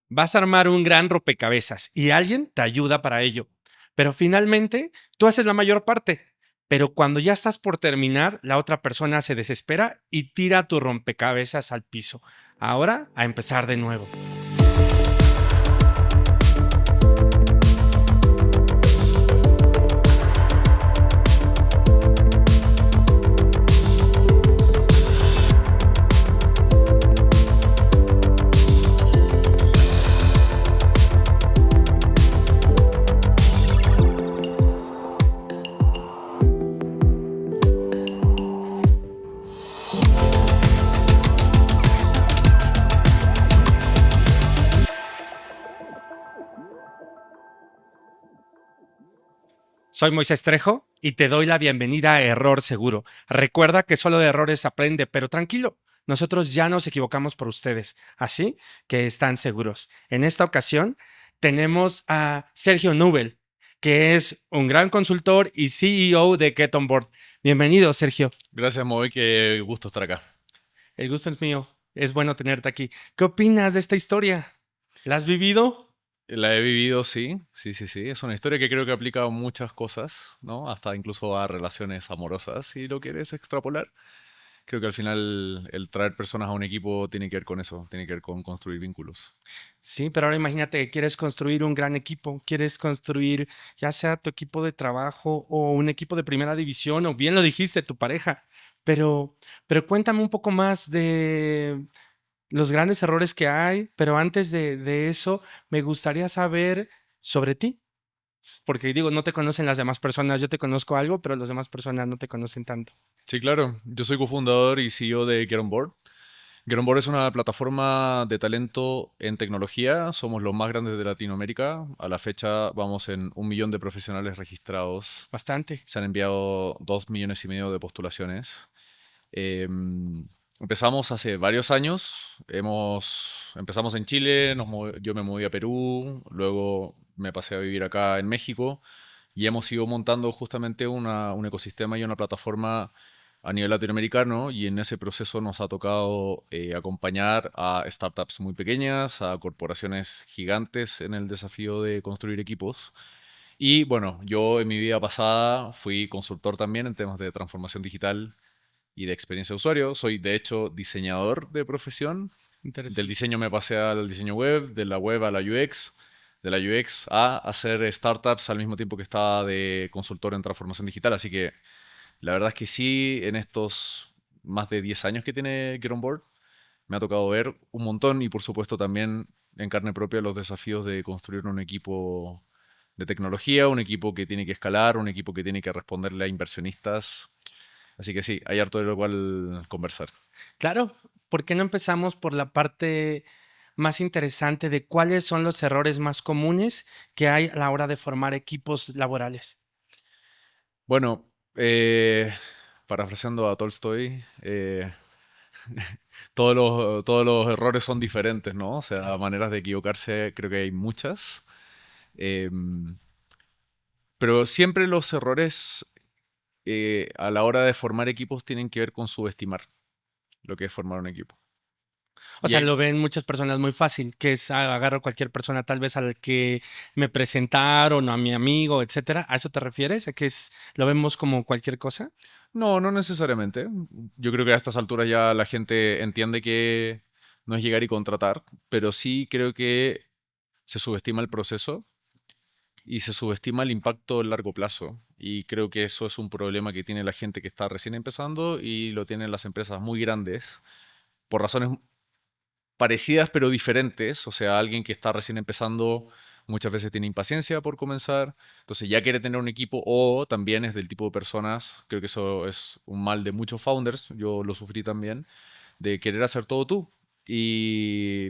Vas a armar un gran rompecabezas y alguien te ayuda para ello. Pero finalmente, tú haces la mayor parte. Pero cuando ya estás por terminar, la otra persona se desespera y tira tu rompecabezas al piso. Ahora, a empezar de nuevo. Soy Moisés Trejo y te doy la bienvenida a Error Seguro. Recuerda que solo de errores se aprende, pero tranquilo, nosotros ya nos equivocamos por ustedes, así que están seguros. En esta ocasión tenemos a Sergio Nubel, que es un gran consultor y CEO de Get On Board. Bienvenido, Sergio. Gracias, Moy, qué gusto estar acá. El gusto es mío. Es bueno tenerte aquí. ¿Qué opinas de esta historia? ¿La has vivido? La he vivido, sí. Es una historia que creo que aplica a muchas cosas, ¿no? Hasta incluso a relaciones amorosas, si lo quieres extrapolar. Creo que al final el traer personas a un equipo tiene que ver con eso, tiene que ver con construir vínculos. Sí, pero ahora imagínate que quieres construir un gran equipo, quieres construir ya sea tu equipo de trabajo o un equipo de primera división, o bien lo dijiste, tu pareja. Pero cuéntame un poco más de los grandes errores que hay, pero antes de eso, me gustaría saber sobre ti, porque digo, no te conocen las demás personas, yo te conozco algo, pero las demás personas no te conocen tanto. Sí, claro. Yo soy cofundador y CEO de Get On Board. Get On Board es una plataforma de talento en tecnología. Somos los más grandes de Latinoamérica. A la fecha vamos en 1 millón de profesionales registrados. Bastante. Se han enviado 2,5 millones de postulaciones. Empezamos hace varios años. Empezamos en Chile, yo me moví a Perú, luego me pasé a vivir acá en México y hemos ido montando justamente un ecosistema y una plataforma a nivel latinoamericano y en ese proceso nos ha tocado acompañar a startups muy pequeñas, a corporaciones gigantes en el desafío de construir equipos. Y bueno, yo en mi vida pasada fui consultor también en temas de transformación digital y de experiencia de usuario. Soy de hecho diseñador de profesión. Del Interesante. diseño me pasé al diseño web, de la web a la UX, de la UX a hacer startups al mismo tiempo que estaba de consultor en transformación digital. Así que la verdad es que sí, en estos más de 10 años que tiene Get On Board, me ha tocado ver un montón y por supuesto también en carne propia los desafíos de construir un equipo de tecnología, un equipo que tiene que escalar, un equipo que tiene que responderle a inversionistas. Así que sí, hay harto de lo cual conversar. Claro, ¿por qué no empezamos por la parte más interesante de cuáles son los errores más comunes que hay a la hora de formar equipos laborales? Bueno, parafraseando a Tolstoy, todos los errores son diferentes, ¿no? O sea, maneras de equivocarse creo que hay muchas. Em, pero siempre los errores a la hora de formar equipos tienen que ver con subestimar lo que es formar un equipo. O Y sea, hay, lo ven muchas personas muy fácil, que es agarro a cualquier persona, tal vez al que me presentaron o a mi amigo, etcétera. ¿A eso te refieres? ¿A que es, lo vemos como cualquier cosa? no, no necesariamente. Yo creo que a estas alturas ya la gente entiende que no es llegar y contratar, pero sí creo que se subestima el proceso y se subestima el impacto a largo plazo. Y creo que eso es un problema que tiene la gente que está recién empezando y lo tienen las empresas muy grandes por razones parecidas pero diferentes. O sea, alguien que está recién empezando muchas veces tiene impaciencia por comenzar, entonces ya quiere tener un equipo o también es del tipo de personas, creo que eso es un mal de muchos founders, yo lo sufrí también, de querer hacer todo tú y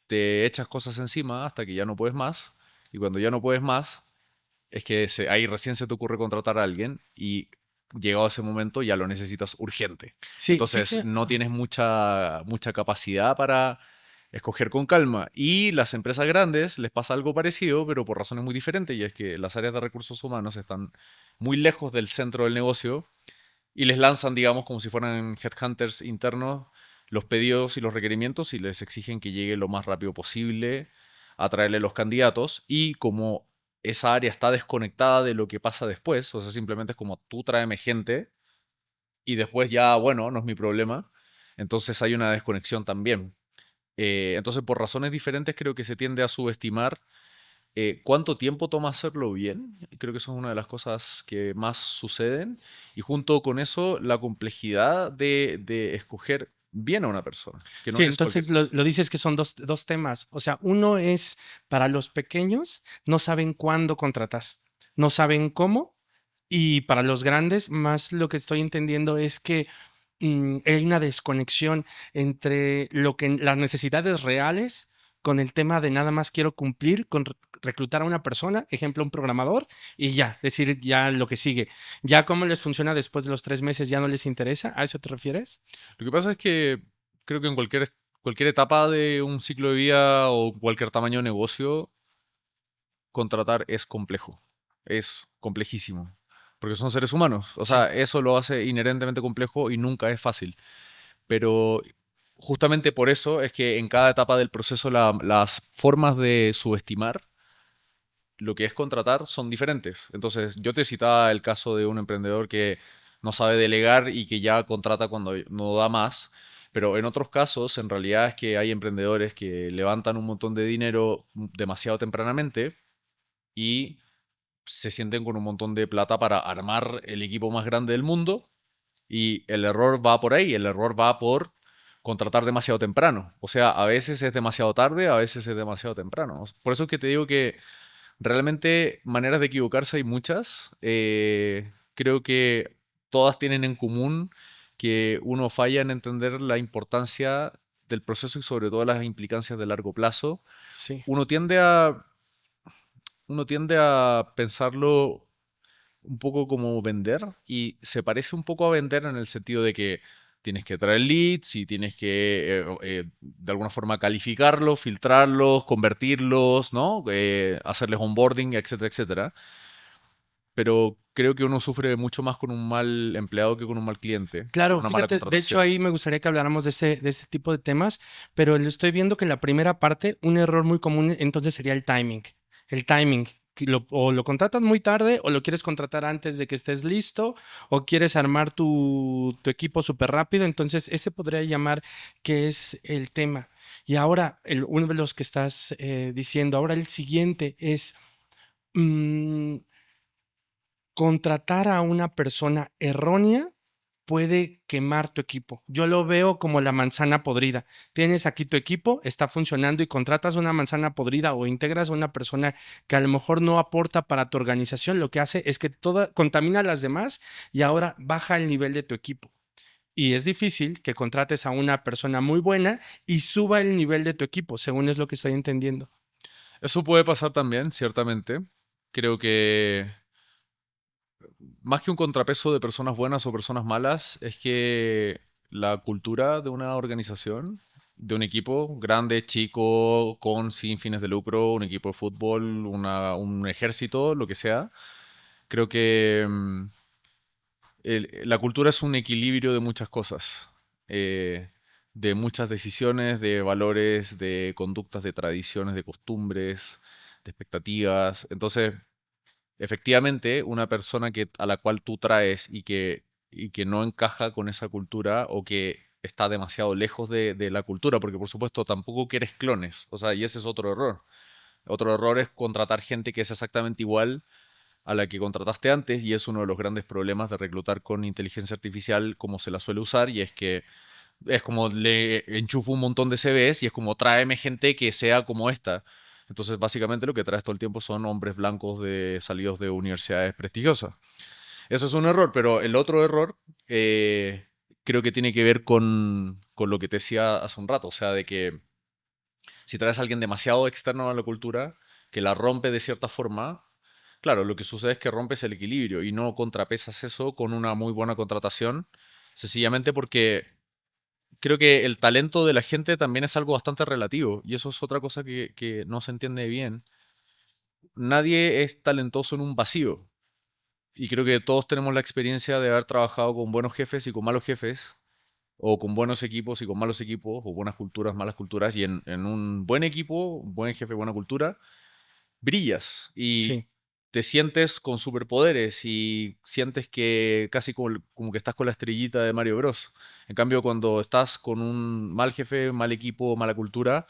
te echas cosas encima hasta que ya no puedes más y cuando ya no puedes más es que ahí recién se te ocurre contratar a alguien y llegado ese momento ya lo necesitas urgente. Sí, Entonces no tienes mucha capacidad para escoger con calma. Y las empresas grandes les pasa algo parecido, pero por razones muy diferentes, y es que las áreas de recursos humanos están muy lejos del centro del negocio y les lanzan, digamos, como si fueran headhunters internos, los pedidos y los requerimientos y les exigen que llegue lo más rápido posible a traerle los candidatos. Y como esa área está desconectada de lo que pasa después, o sea, simplemente es como tú tráeme gente y después ya, bueno, no es mi problema. Entonces hay una desconexión también. Entonces, por razones diferentes, creo que se tiende a subestimar cuánto tiempo toma hacerlo bien. Creo que eso es una de las cosas que más suceden. Y junto con eso, la complejidad de escoger bien a una persona, que no Sí, es cualquier entonces cosa. lo dices que son dos temas. O sea, uno es para los pequeños, no saben cuándo contratar, no saben cómo. Y para los grandes, más lo que estoy entendiendo es que hay una desconexión entre lo que las necesidades reales con el tema de nada más quiero cumplir con reclutar a una persona, ejemplo, un programador, y ya, decir ya lo que sigue. Ya cómo les funciona después de los 3 meses ya no les interesa. ¿A eso te refieres? Lo que pasa es que creo que en cualquier etapa de un ciclo de vida o cualquier tamaño de negocio, contratar es complejo. Es complejísimo. Porque son seres humanos. O Sí. sea, eso lo hace inherentemente complejo y nunca es fácil. Pero justamente por eso es que en cada etapa del proceso las formas de subestimar lo que es contratar son diferentes. Entonces, yo te citaba el caso de un emprendedor que no sabe delegar y que ya contrata cuando no da más. Pero en otros casos, en realidad es que hay emprendedores que levantan un montón de dinero demasiado tempranamente y se sienten con un montón de plata para armar el equipo más grande del mundo y el error va por ahí, el error va por contratar demasiado temprano. O sea, a veces es demasiado tarde, a veces es demasiado temprano. Por eso es que te digo que realmente maneras de equivocarse hay muchas. Creo que todas tienen en común que uno falla en entender la importancia del proceso y sobre todo las implicancias de largo plazo. Sí. Uno tiende a, uno tiende a pensarlo un poco como vender y se parece un poco a vender en el sentido de que tienes que traer leads y tienes que de alguna forma calificarlos, filtrarlos, convertirlos, ¿no? Hacerles onboarding, etcétera, etcétera. Pero creo que uno sufre mucho más con un mal empleado que con un mal cliente, con Claro, una mala fíjate, de hecho contratación. ahí me gustaría que habláramos de ese tipo de temas, pero le estoy viendo que en la primera parte un error muy común entonces sería el timing. El timing, que o lo contratas muy tarde o lo quieres contratar antes de que estés listo o quieres armar tu equipo súper rápido, entonces ese podría llamar que es el tema. Y ahora, uno de los que estás diciendo, ahora el siguiente es... mm, contratar a una persona errónea puede quemar tu equipo. Yo lo veo como la manzana podrida. Tienes aquí tu equipo, está funcionando y contratas una manzana podrida o integras a una persona que a lo mejor no aporta para tu organización. Lo que hace es que toda contamina a las demás y ahora baja el nivel de tu equipo. Y es difícil que contrates a una persona muy buena y suba el nivel de tu equipo, según es lo que estoy entendiendo. Eso puede pasar también, ciertamente. Creo que más que un contrapeso de personas buenas o personas malas, es que la cultura de una organización, de un equipo, grande, chico, con, sin fines de lucro, un equipo de fútbol, un ejército, lo que sea, creo que la cultura es un equilibrio de muchas cosas, de muchas decisiones, de valores, de conductas, de tradiciones, de costumbres, de expectativas. Entonces, efectivamente, una persona a la cual tú traes y que no encaja con esa cultura o que está demasiado lejos de la cultura, porque por supuesto tampoco quieres clones, o sea, y ese es otro error. Otro error es contratar gente que es exactamente igual a la que contrataste antes y es uno de los grandes problemas de reclutar con inteligencia artificial como se la suele usar y es que es como le enchufo un montón de CVs y es como tráeme gente que sea como esta. Entonces, básicamente lo que traes todo el tiempo son hombres blancos salidos de universidades prestigiosas. Eso es un error, pero el otro error creo que tiene que ver con lo que te decía hace un rato, o sea, de que si traes a alguien demasiado externo a la cultura, que la rompe de cierta forma, claro, lo que sucede es que rompes el equilibrio y no contrapesas eso con una muy buena contratación, sencillamente porque creo que el talento de la gente también es algo bastante relativo y eso es otra cosa que no se entiende bien. Nadie es talentoso en un vacío y creo que todos tenemos la experiencia de haber trabajado con buenos jefes y con malos jefes o con buenos equipos y con malos equipos, o buenas culturas, malas culturas, y en un buen equipo, un buen jefe, buena cultura, brillas y Sí, te sientes con superpoderes y sientes que casi como que estás con la estrellita de Mario Bros. En cambio, cuando estás con un mal jefe, mal equipo, mala cultura,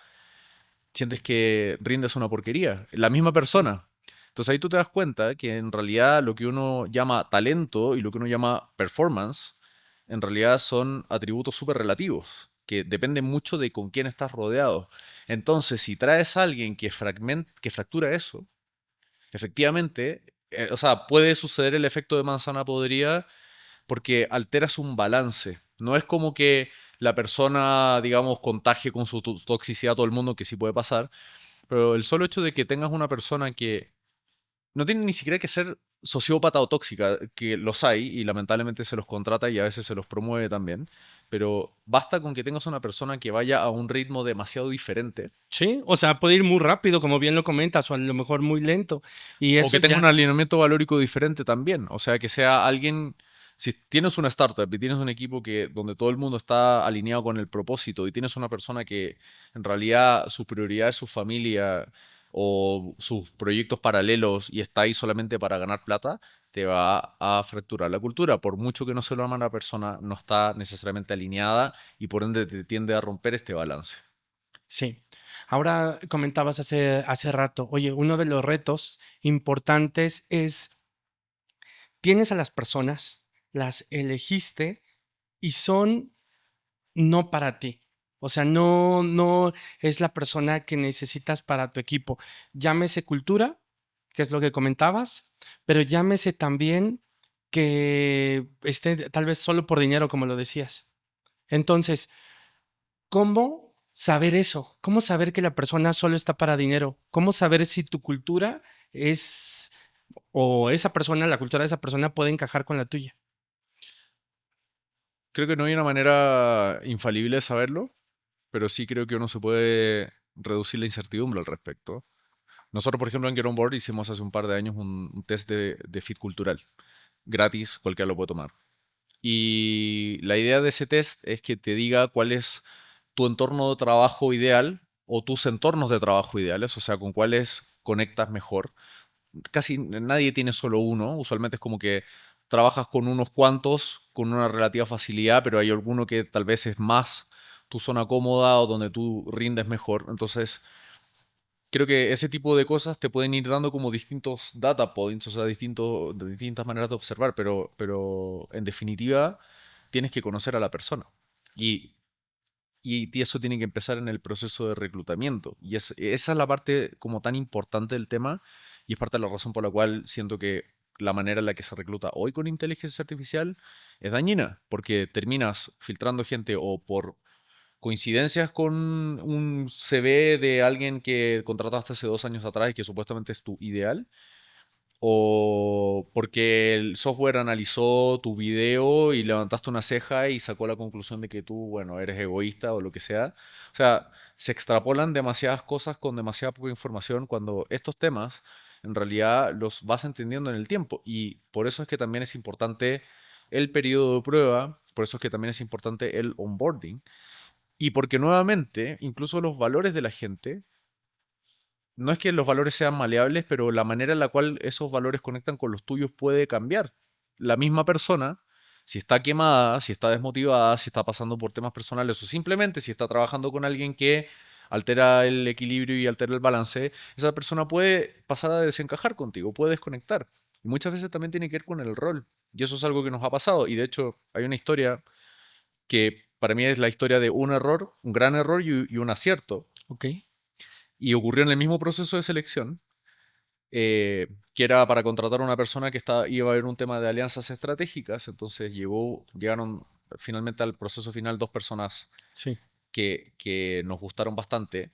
sientes que rindes una porquería. La misma sí. persona. Entonces ahí tú te das cuenta que en realidad lo que uno llama talento y lo que uno llama performance, en realidad son atributos súper relativos, que dependen mucho de con quién estás rodeado. Entonces, si traes a alguien que fractura eso, efectivamente, o sea, puede suceder el efecto de manzana podrida porque alteras un balance. No es como que la persona, digamos, contagie con su toxicidad a todo el mundo, que sí puede pasar, pero el solo hecho de que tengas una persona que no tiene ni siquiera que ser sociópata o tóxica, que los hay y lamentablemente se los contrata y a veces se los promueve también, pero basta con que tengas una persona que vaya a un ritmo demasiado diferente Sí, o sea, puede ir muy rápido, como bien lo comentas, o a lo mejor muy lento. Y o eso que tenga un ya, alineamiento valórico diferente también. O sea, que sea alguien, si tienes una startup y tienes un equipo donde todo el mundo está alineado con el propósito y tienes una persona que en realidad su prioridad es su familia o sus proyectos paralelos y está ahí solamente para ganar plata, te va a fracturar la cultura. Por mucho que no se lo ama la persona, no está necesariamente alineada y por ende te tiende a romper este balance. sí. Ahora comentabas hace rato, oye, uno de los retos importantes es, tienes a las personas, las elegiste y son no para ti. O sea, no es la persona que necesitas para tu equipo. Llámese cultura, que es lo que comentabas, pero llámese también que esté tal vez solo por dinero, como lo decías. Entonces, ¿cómo saber eso? ¿Cómo saber que la persona solo está para dinero? ¿Cómo saber si tu cultura es o esa persona, la cultura de esa persona puede encajar con la tuya? Creo que no hay una manera infalible de saberlo, pero sí creo que uno se puede reducir la incertidumbre al respecto. Nosotros, por ejemplo, en Get On Board hicimos hace un par de años un test de fit cultural, gratis, cualquiera lo puede tomar. Y la idea de ese test es que te diga cuál es tu entorno de trabajo ideal o tus entornos de trabajo ideales, o sea, con cuáles conectas mejor. Casi nadie tiene solo uno, usualmente es como que trabajas con unos cuantos con una relativa facilidad, pero hay alguno que tal vez es más tu zona cómoda o donde tú rindes mejor. Entonces, creo que ese tipo de cosas te pueden ir dando como distintos data points, o sea, distintas maneras de observar, pero en definitiva tienes que conocer a la persona. Y, y eso tiene que empezar en el proceso de reclutamiento. Y esa es la parte como tan importante del tema y es parte de la razón por la cual siento que la manera en la que se recluta hoy con inteligencia artificial es dañina, porque terminas filtrando gente o por coincidencias con un CV de alguien que contrataste hace 2 años atrás y que supuestamente es tu ideal, o porque el software analizó tu video y levantaste una ceja y sacó la conclusión de que tú, bueno, eres egoísta o lo que sea. O sea, se extrapolan demasiadas cosas con demasiada poca información cuando estos temas en realidad los vas entendiendo en el tiempo y por eso es que también es importante el periodo de prueba, por eso es que también es importante el onboarding y porque nuevamente, incluso los valores de la gente, no es que los valores sean maleables, pero la manera en la cual esos valores conectan con los tuyos puede cambiar. La misma persona, si está quemada, si está desmotivada, si está pasando por temas personales o simplemente si está trabajando con alguien que altera el equilibrio y altera el balance, esa persona puede pasar a desencajar contigo, puede desconectar. Y muchas veces también tiene que ver con el rol. Y eso es algo que nos ha pasado. Y de hecho, hay una historia que para mí es la historia de un error, un gran error y un acierto. Ok. Y ocurrió en el mismo proceso de selección, que era para contratar a una persona que iba a haber un tema de alianzas estratégicas. Entonces llegaron finalmente al proceso final dos personas Sí. que nos gustaron bastante.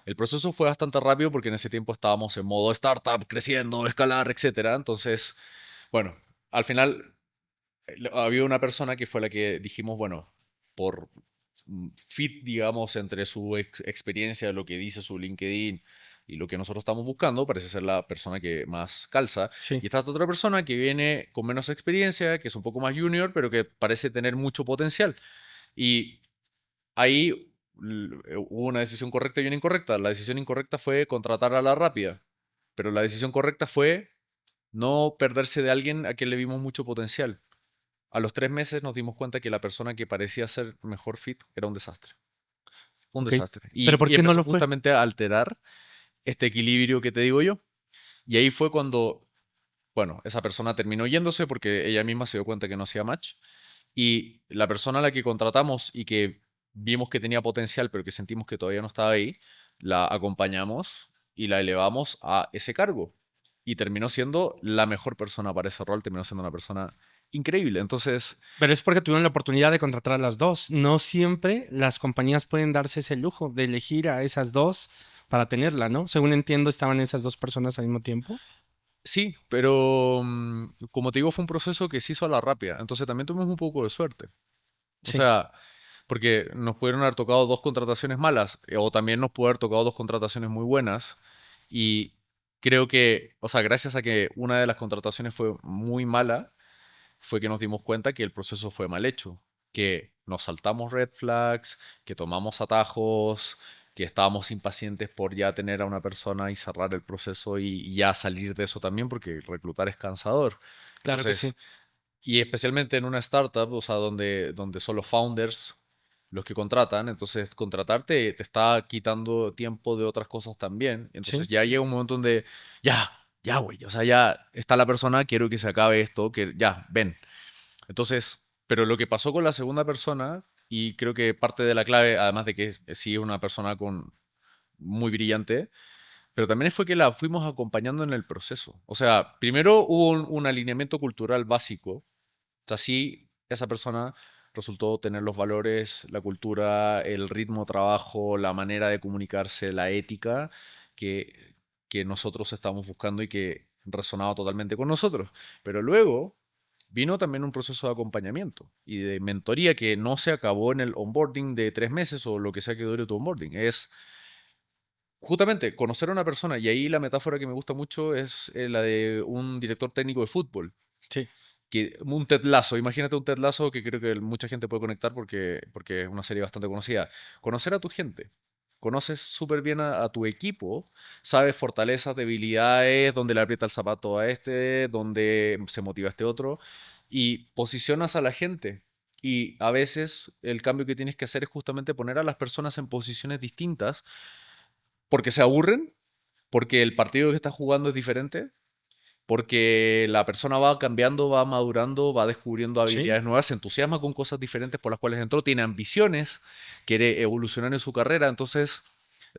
El proceso fue bastante rápido porque en ese tiempo estábamos en modo startup, creciendo, escalar, etcétera. Entonces, bueno, al final había una persona que fue la que dijimos, bueno, por fit, digamos, entre su experiencia, lo que dice su LinkedIn y lo que nosotros estamos buscando, parece ser la persona que más calza. Sí. Y está esta otra persona que viene con menos experiencia, que es un poco más junior, pero que parece tener mucho potencial. Y ahí hubo una decisión correcta y una incorrecta. La decisión incorrecta fue contratar a la rápida, pero la decisión correcta fue no perderse de alguien a quien le vimos mucho potencial. A los 3 meses nos dimos cuenta que la persona que parecía ser mejor fit era un desastre. Un Ok. desastre. Pero ¿por Y qué no empezó lo fue? justamente a alterar este equilibrio que te digo yo. Y ahí fue cuando, bueno, esa persona terminó yéndose porque ella misma se dio cuenta que no hacía match. Y la persona a la que contratamos y que vimos que tenía potencial, pero que sentimos que todavía no estaba ahí, la acompañamos y la elevamos a ese cargo. Y terminó siendo la mejor persona para ese rol, terminó siendo una persona increíble. Entonces, Pero es porque tuvieron la oportunidad de contratar a las dos. No siempre las compañías pueden darse ese lujo de elegir a esas dos para tenerla, ¿no? Según entiendo, estaban esas dos personas al mismo tiempo. sí, pero como te digo, fue un proceso que se hizo a la rápida. Entonces también tuvimos un poco de suerte. O Sí. sea, porque nos pudieron haber tocado dos contrataciones malas, o también nos pudo haber tocado dos contrataciones muy buenas. Y creo que, o sea, gracias a que una de las contrataciones fue muy mala, fue que nos dimos cuenta que el proceso fue mal hecho, que nos saltamos red flags, que tomamos atajos, que estábamos impacientes por ya tener a una persona y cerrar el proceso y ya salir de eso también, porque reclutar es cansador. Claro que sí. Entonces, y especialmente en una startup, o sea, donde son los founders los que contratan, entonces contratarte te está quitando tiempo de otras cosas también. Sí, Entonces ya sí, llega sí. un momento donde, ya, güey, o sea, ya está la persona, quiero que se acabe esto, que ya, ven. Entonces, pero lo que pasó con la segunda persona, y creo que parte de la clave, además de que sí es una persona con muy brillante, pero también fue que la fuimos acompañando en el proceso. O sea, primero hubo un alineamiento cultural básico. O sea, sí, esa persona resultó tener los valores, la cultura, el ritmo de trabajo, la manera de comunicarse, la ética que, que nosotros estábamos buscando y que resonaba totalmente con nosotros. Pero luego vino también un proceso de acompañamiento y de mentoría que no se acabó en el onboarding de 3 meses o lo que sea que dure tu onboarding. Es justamente conocer a una persona, y ahí la metáfora que me gusta mucho es la de un director técnico de fútbol, Sí. que un Ted Lasso, imagínate un Ted Lasso que creo que mucha gente puede conectar porque es una serie bastante conocida. Conocer a tu gente. Conoces súper bien a tu equipo, sabes fortalezas, debilidades, dónde le aprieta el zapato a este, dónde se motiva a este otro, y posicionas a la gente. Y a veces el cambio que tienes que hacer es justamente poner a las personas en posiciones distintas porque se aburren, porque el partido que está jugando es diferente, porque la persona va cambiando, va madurando, va descubriendo Sí. habilidades nuevas, se entusiasma con cosas diferentes por las cuales entró, tiene ambiciones, quiere evolucionar en su carrera, entonces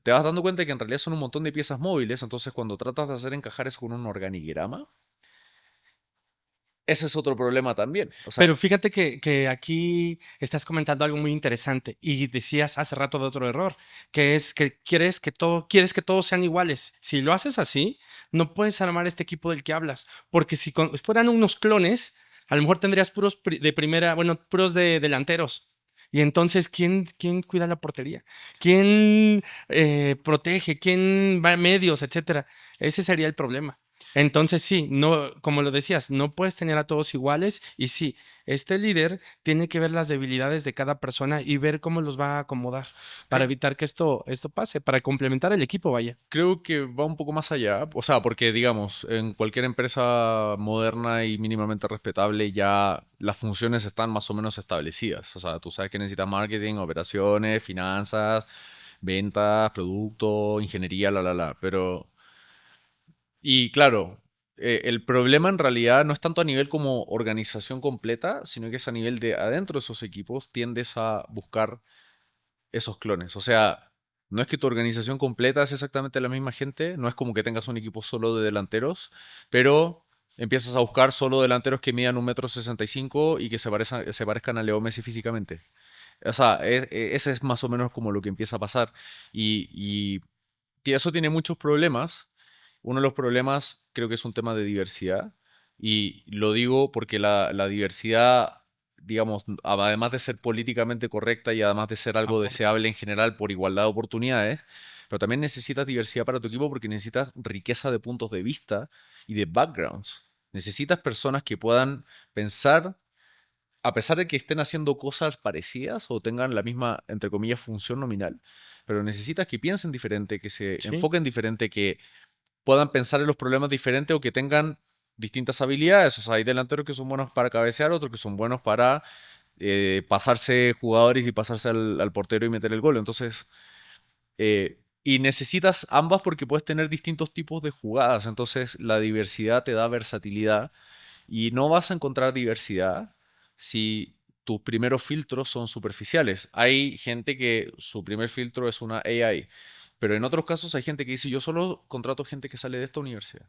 te vas dando cuenta que en realidad son un montón de piezas móviles, entonces cuando tratas de hacer encajar eso con un organigrama, ese es otro problema también. O sea, Pero fíjate que aquí estás comentando algo muy interesante y decías hace rato de otro error, que es que quieres que todos sean iguales. Si lo haces así, no puedes armar este equipo del que hablas, porque si fueran unos clones, a lo mejor tendrías puros de primera, bueno, puros de delanteros. Y entonces, ¿quién cuida la portería? ¿Quién protege? ¿Quién va a medios, etcétera? Ese sería el problema. Entonces, sí, no, como lo decías, no puedes tener a todos iguales y sí, este líder tiene que ver las debilidades de cada persona y ver cómo los va a acomodar para creo, evitar que esto pase, para complementar el equipo, vaya. creo que va un poco más allá. O sea, porque digamos, en cualquier empresa moderna y mínimamente respetable ya las funciones están más o menos establecidas. O sea, tú sabes que necesitas marketing, operaciones, finanzas, ventas, producto, ingeniería, la. Pero, y claro, el problema en realidad no es tanto a nivel como organización completa, sino que es a nivel de adentro de esos equipos tiendes a buscar esos clones. O sea, no es que tu organización completa es exactamente la misma gente, no es como que tengas un equipo solo de delanteros, pero empiezas a buscar solo delanteros que midan 1,65 m y que se parezcan a Leo Messi físicamente. O sea, ese es más o menos como lo que empieza a pasar. Y eso tiene muchos problemas. Uno de los problemas creo que es un tema de diversidad. Y lo digo porque la diversidad, digamos, además de ser políticamente correcta y además de ser algo Aporta. deseable en general por igualdad de oportunidades, pero también necesitas diversidad para tu equipo porque necesitas riqueza de puntos de vista y de backgrounds. Necesitas personas que puedan pensar a pesar de que estén haciendo cosas parecidas o tengan la misma, entre comillas, función nominal, pero necesitas que piensen diferente, que se Sí, enfoquen diferente, que puedan pensar en los problemas diferentes o que tengan distintas habilidades. O sea, hay delanteros que son buenos para cabecear, otros que son buenos para pasarse jugadores y pasarse al portero y meter el gol. Entonces, y necesitas ambas porque puedes tener distintos tipos de jugadas. Entonces, la diversidad te da versatilidad y no vas a encontrar diversidad si tus primeros filtros son superficiales. Hay gente que su primer filtro es una AI, pero en otros casos hay gente que dice, yo solo contrato gente que sale de esta universidad,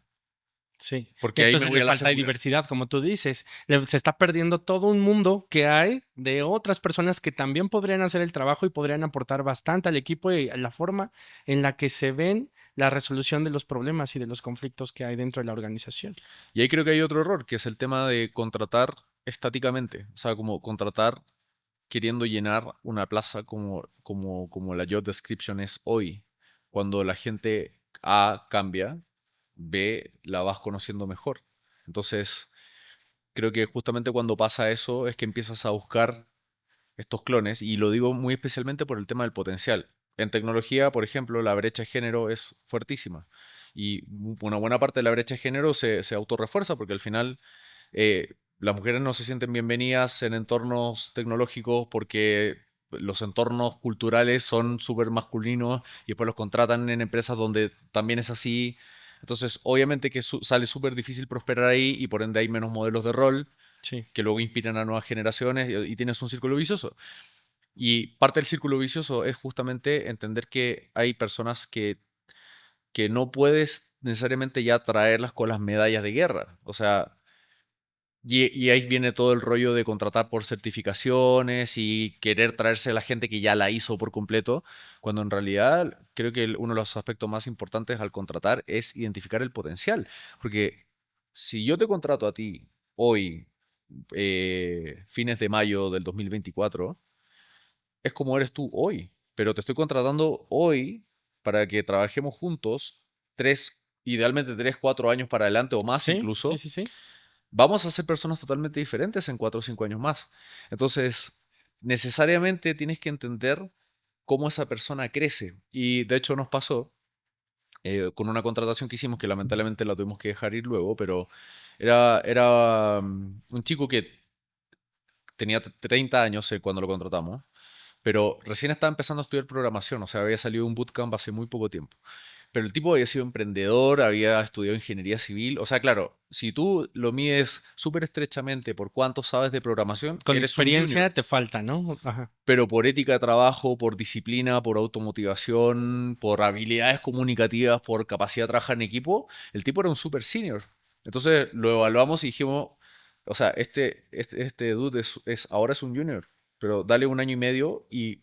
sí. Y porque ahí me entonces voy le a la falta de secular. diversidad, como tú dices. Se está perdiendo todo un mundo que hay de otras personas que también podrían hacer el trabajo y podrían aportar bastante al equipo y a la forma en la que se ven la resolución de los problemas y de los conflictos que hay dentro de la organización. Y ahí creo que hay otro error, que es el tema de contratar estáticamente, o sea, como contratar queriendo llenar una plaza como la job description es hoy. Cuando la gente A cambia, B la vas conociendo mejor. Entonces, creo que justamente cuando pasa eso es que empiezas a buscar estos clones, y lo digo muy especialmente por el tema del potencial. En tecnología, por ejemplo, la brecha de género es fuertísima. Y una buena parte de la brecha de género se autorrefuerza porque al final las mujeres no se sienten bienvenidas en entornos tecnológicos porque los entornos culturales son súper masculinos y después los contratan en empresas donde también es así. Entonces, obviamente que sale súper difícil prosperar ahí y por ende hay menos modelos de rol Sí. que luego inspiran a nuevas generaciones y tienes un círculo vicioso. Y parte del círculo vicioso es justamente entender que hay personas que no puedes necesariamente ya traerlas con las medallas de guerra. O sea, y ahí viene todo el rollo de contratar por certificaciones y querer traerse a la gente que ya la hizo por completo, cuando en realidad creo que uno de los aspectos más importantes al contratar es identificar el potencial. Porque si yo te contrato a ti hoy, fines de mayo del 2024, es como eres tú hoy, pero te estoy contratando hoy para que trabajemos juntos idealmente 3, 4 años para adelante o más Sí, sí, incluso. sí, sí. Vamos a ser personas totalmente diferentes en 4 o 5 años más. Entonces, necesariamente tienes que entender cómo esa persona crece. Y de hecho nos pasó con una contratación que hicimos que lamentablemente la tuvimos que dejar ir luego, pero era un chico que tenía 30 años cuando lo contratamos, pero recién estaba empezando a estudiar programación, o sea, había salido de un bootcamp hace muy poco tiempo. Pero el tipo había sido emprendedor, había estudiado ingeniería civil. O sea, claro, si tú lo mides súper estrechamente por cuánto sabes de programación, Con eres un junior. experiencia te falta, ¿no? Ajá. Pero por ética de trabajo, por disciplina, por automotivación, por habilidades comunicativas, por capacidad de trabajar en equipo, el tipo era un super senior. Entonces lo evaluamos y dijimos, o sea, este dude ahora es un junior, pero dale 1 año y medio y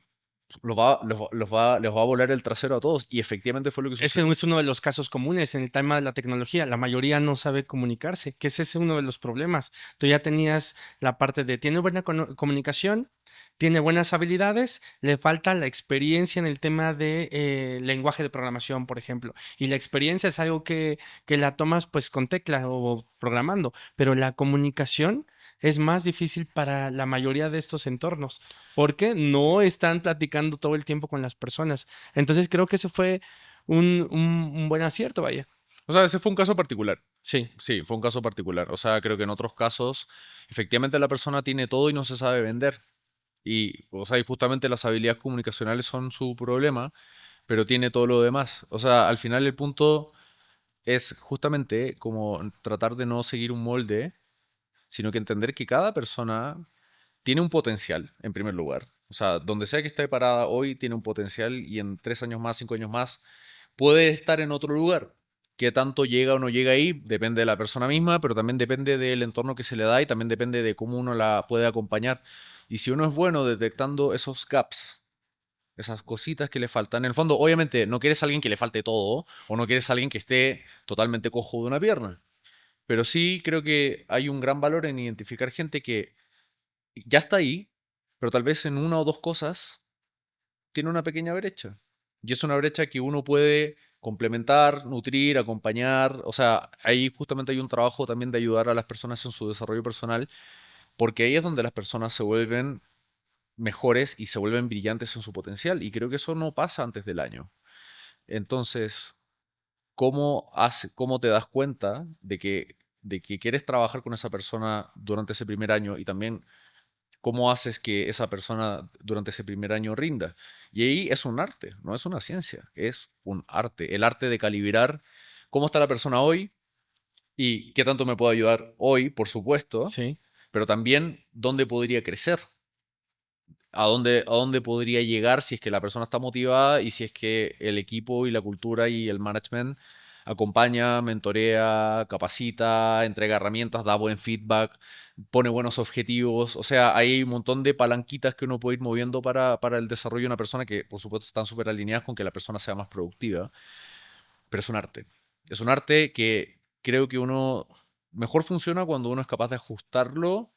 les va a volar el trasero a todos. Y efectivamente fue lo que Ese sucedió. es uno de los casos comunes en el tema de la tecnología. La mayoría no sabe comunicarse, que ese es uno de los problemas. Tú ya tenías la parte de tiene buena comunicación, tiene buenas habilidades, le falta la experiencia en el tema de lenguaje de programación, por ejemplo. Y la experiencia es algo que la tomas pues con tecla o programando, pero la comunicación es más difícil para la mayoría de estos entornos, porque no están platicando todo el tiempo con las personas. Entonces creo que ese fue un buen acierto, vaya. O sea, ese fue un caso particular. Sí, Sí, fue un caso particular. O sea, creo que en otros casos, efectivamente la persona tiene todo y no se sabe vender. Y, o sea, y justamente las habilidades comunicacionales son su problema, pero tiene todo lo demás. O sea, al final el punto es justamente como tratar de no seguir un molde, sino que entender que cada persona tiene un potencial, en primer lugar. O sea, donde sea que esté parada hoy, tiene un potencial y en 3 años más, 5 años más, puede estar en otro lugar. Qué tanto llega o no llega ahí depende de la persona misma, pero también depende del entorno que se le da y también depende de cómo uno la puede acompañar. Y si uno es bueno detectando esos gaps, esas cositas que le faltan, en el fondo, obviamente no quieres a alguien que le falte todo o no quieres a alguien que esté totalmente cojo de una pierna, pero sí creo que hay un gran valor en identificar gente que ya está ahí, pero tal vez en una o dos cosas tiene una pequeña brecha. Y es una brecha que uno puede complementar, nutrir, acompañar. O sea, ahí justamente hay un trabajo también de ayudar a las personas en su desarrollo personal porque ahí es donde las personas se vuelven mejores y se vuelven brillantes en su potencial. Y creo que eso no pasa antes del año. Entonces, cómo te das cuenta de que quieres trabajar con esa persona durante ese primer año y también cómo haces que esa persona durante ese primer año rinda? Y ahí es un arte, no es una ciencia, es un arte. El arte de calibrar cómo está la persona hoy y qué tanto me puede ayudar hoy, por supuesto, Sí. pero también dónde podría crecer, a dónde podría llegar si es que la persona está motivada y si es que el equipo y la cultura y el management acompaña, mentorea, capacita, entrega herramientas, da buen feedback, pone buenos objetivos. O sea, hay un montón de palanquitas que uno puede ir moviendo para el desarrollo de una persona que, por supuesto, están súper alineadas con que la persona sea más productiva. Pero es un arte. Es un arte que creo que uno mejor funciona cuando uno es capaz de ajustarlo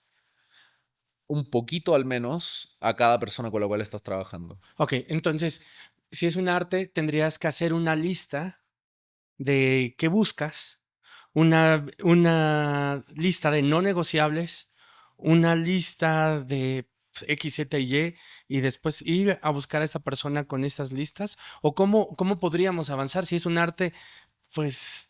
un poquito al menos a cada persona con la cual estás trabajando. Ok, entonces, si es un arte, tendrías que hacer una lista de qué buscas, una lista de no negociables, una lista de X, Z y después ir a buscar a esta persona con estas listas, o cómo podríamos avanzar si es un arte, pues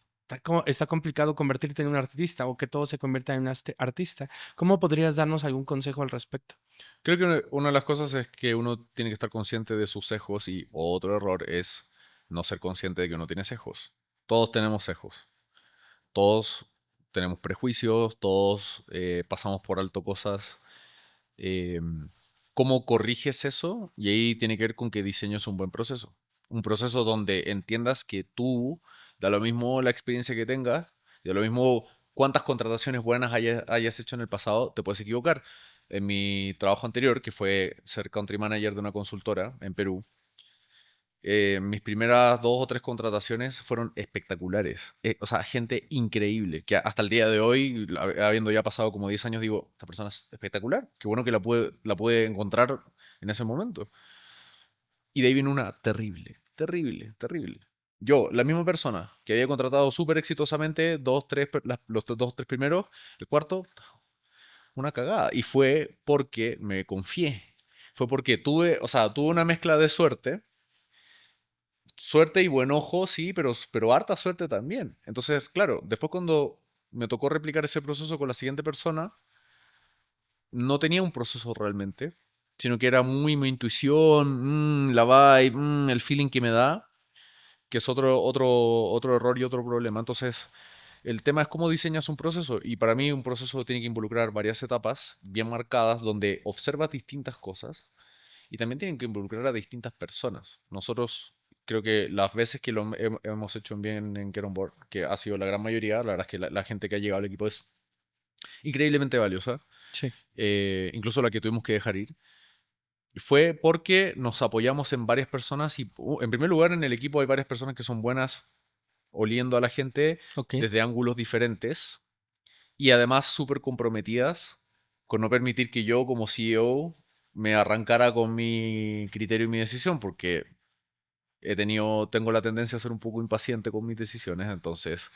está complicado convertirte en un artista o que todo se convierta en un artista. ¿Cómo podrías darnos algún consejo al respecto? Creo que una de las cosas es que uno tiene que estar consciente de sus sesgos y otro error es no ser consciente de que uno tiene sesgos. Todos tenemos sesgos. Todos tenemos prejuicios, todos pasamos por alto cosas. eh, ¿Cómo corriges eso? Y ahí tiene que ver con que diseñes un buen proceso. Un proceso donde entiendas que tú, da lo mismo la experiencia que tengas, da lo mismo cuántas contrataciones buenas hayas hecho en el pasado, te puedes equivocar. En mi trabajo anterior, que fue ser country manager de una consultora en Perú, mis primeras 2 o 3 contrataciones fueron espectaculares. O sea, gente increíble, que hasta el día de hoy, habiendo ya pasado como 10 años, digo, esta persona es espectacular. Qué bueno que la pude encontrar en ese momento. Y de ahí vino una terrible, terrible, terrible. Yo, la misma persona que había contratado súper exitosamente, los 2, 3 primeros, el cuarto, una cagada. Y fue porque me confié. Fue porque tuve una mezcla de suerte y buen ojo, sí, pero harta suerte también. Entonces, claro, después cuando me tocó replicar ese proceso con la siguiente persona, no tenía un proceso realmente, sino que era muy mi intuición, la vibe, el feeling que me da, que es otro error y otro problema. Entonces, el tema es cómo diseñas un proceso. Y para mí un proceso tiene que involucrar varias etapas bien marcadas donde observas distintas cosas y también tienen que involucrar a distintas personas. Nosotros, creo que las veces que lo hemos hecho bien en Get On Board, que ha sido la gran mayoría, la verdad es que la gente que ha llegado al equipo es increíblemente valiosa, Sí. incluso la que tuvimos que dejar ir, fue porque nos apoyamos en varias personas y, en primer lugar, en el equipo hay varias personas que son buenas oliendo a la gente Ok. desde ángulos diferentes y además súper comprometidas con no permitir que yo como CEO me arrancara con mi criterio y mi decisión, porque tengo la tendencia a ser un poco impaciente con mis decisiones, entonces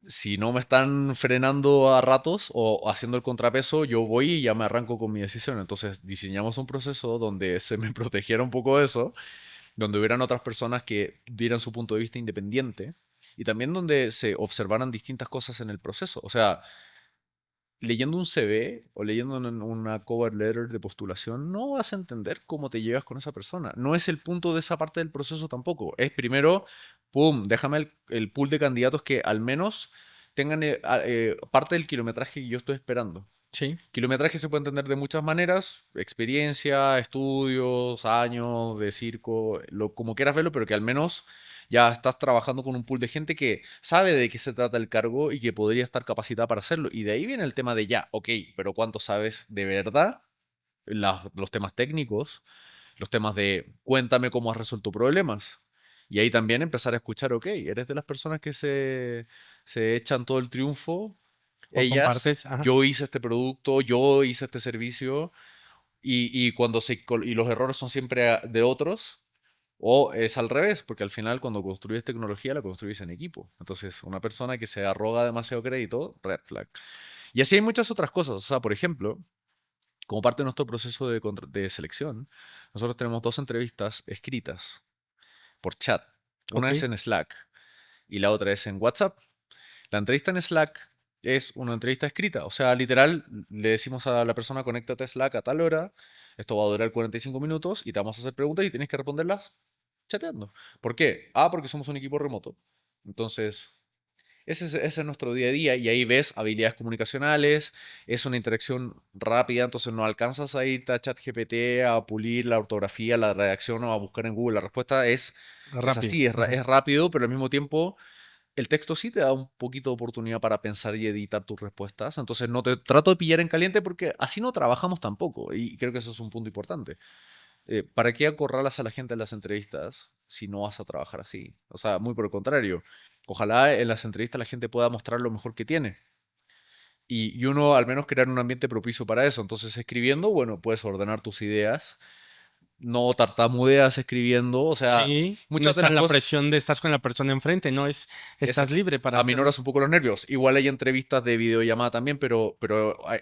si no me están frenando a ratos o haciendo el contrapeso, yo voy y ya me arranco con mi decisión. Entonces diseñamos un proceso donde se me protegiera un poco de eso, donde hubieran otras personas que dieran su punto de vista independiente y también donde se observaran distintas cosas en el proceso. O sea, leyendo un CV o leyendo una cover letter de postulación, no vas a entender cómo te llevas con esa persona. No es el punto de esa parte del proceso tampoco. Es primero, pum, déjame el pool de candidatos que al menos tengan parte del kilometraje que yo estoy esperando. Sí. Kilometraje se puede entender de muchas maneras, experiencia, estudios, años de circo, como quieras verlo, pero que al menos ya estás trabajando con un pool de gente que sabe de qué se trata el cargo y que podría estar capacitada para hacerlo. Y de ahí viene el tema de ya, ok, pero ¿cuánto sabes de verdad? Los temas técnicos, los temas de cuéntame cómo has resuelto problemas. Y ahí también empezar a escuchar, ok, eres de las personas que se echan todo el triunfo, O ellas, compartes. Ajá. yo hice este producto, yo hice este servicio, y los errores son siempre de otros, o es al revés, porque al final cuando construyes tecnología la construyes en equipo. Entonces, una persona que se arroga demasiado crédito, red flag. Y así hay muchas otras cosas. O sea, por ejemplo, como parte de nuestro proceso de selección, nosotros tenemos 2 entrevistas escritas por chat. Una Ok, es en Slack y la otra es en WhatsApp. La entrevista en Slack es una entrevista escrita. O sea, literal, le decimos a la persona, conéctate a Slack a tal hora. Esto va a durar 45 minutos y te vamos a hacer preguntas y tienes que responderlas chateando. ¿Por qué? Porque somos un equipo remoto. Entonces, ese es nuestro día a día y ahí ves habilidades comunicacionales, es una interacción rápida, entonces no alcanzas a irte a ChatGPT a pulir la ortografía, la redacción o a buscar en Google. La respuesta es rápido. así, Ajá. es rápido, pero al mismo tiempo el texto sí te da un poquito de oportunidad para pensar y editar tus respuestas. Entonces no te trato de pillar en caliente porque así no trabajamos tampoco y creo que eso es un punto importante. ¿Para qué acorralas a la gente en las entrevistas si no vas a trabajar así? O sea, muy por el contrario. Ojalá en las entrevistas la gente pueda mostrar lo mejor que tiene. Y uno al menos crear un ambiente propicio para eso. Entonces, escribiendo, bueno, puedes ordenar tus ideas. No tartamudeas escribiendo. O sea, Sí, no muchas de está las la cosas. presión de estás con la persona enfrente, no es, estás Exacto. libre para hacerlo. Aminoras un poco los nervios. Igual hay entrevistas de videollamada también, pero